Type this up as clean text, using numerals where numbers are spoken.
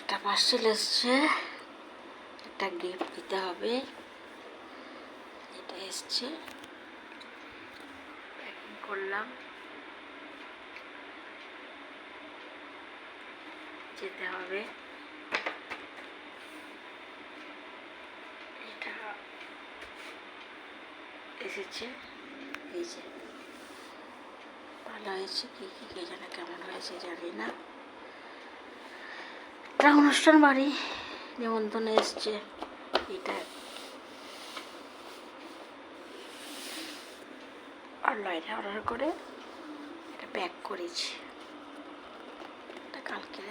একটা পার্সেল এসছে, একটা গিফট দিতে হবে। এটা এসছে, প্যাকিং করলাম, যেতে হবে। এটা এসেছে, এই যে ভালো হয়েছে। কী কী কে জানে কেমন হয়েছে জানি না। একটা অনুষ্ঠান বাড়ি নিমন্ত্রণ এসছে। এটা অনলাইনে অর্ডার করে এটা প্যাক করেছি। এটা কালকে